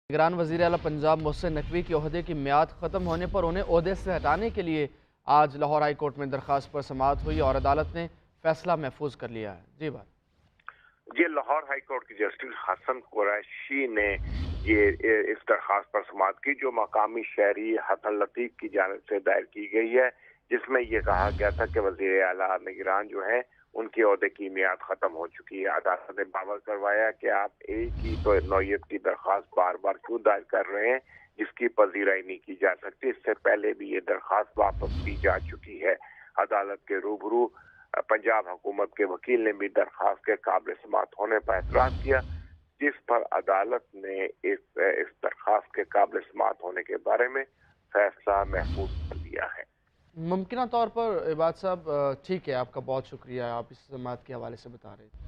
निगरान वज़ीर आला पंजाब मोहसिन नकवी के ओहदे की मियाद ख़त्म होने पर उन्हें ओहदे से हटाने के लिए आज लाहौर हाई कोर्ट में दरख्वास्त पर समाअत हुई और अदालत ने फैसला महफूज कर लिया है। जी बात ये लाहौर हाई कोर्ट के जस्टिस हसन कुरैशी ने ये इस दरख्वास्त पर समाअत की जो मकामी शहरी हसन लतीफ़ की जानिब से दायर की गई है, जिसमें ये कहा गया था कि वज़ीर आला निगरान जो है उनके ओहदे की मियाद ख़त्म हो चुकी है। अदालत ने दावा करवाया कि आप एक ही तो नौयत की दरख्वास्त बार बार क्यों दायर कर रहे हैं जिसकी पजीराई नहीं की जा सकती। इससे पहले भी ये दरख्वास्त वापस ली जा चुकी है। अदालत के रूबरू पंजाब हुकूमत के वकील ने भी दरख्वास्त के काबिल समाअत होने पर एतराज़ किया, जिस पर अदालत ने इस दरख्वास्त के काबिल समाअत होने के बारे में फैसला महफूज कर लिया है। मुमकिन तौर पर इबाद साहब ठीक है, आपका बहुत शुक्रिया, आप इस समाअत के हवाले से बता रहे थे।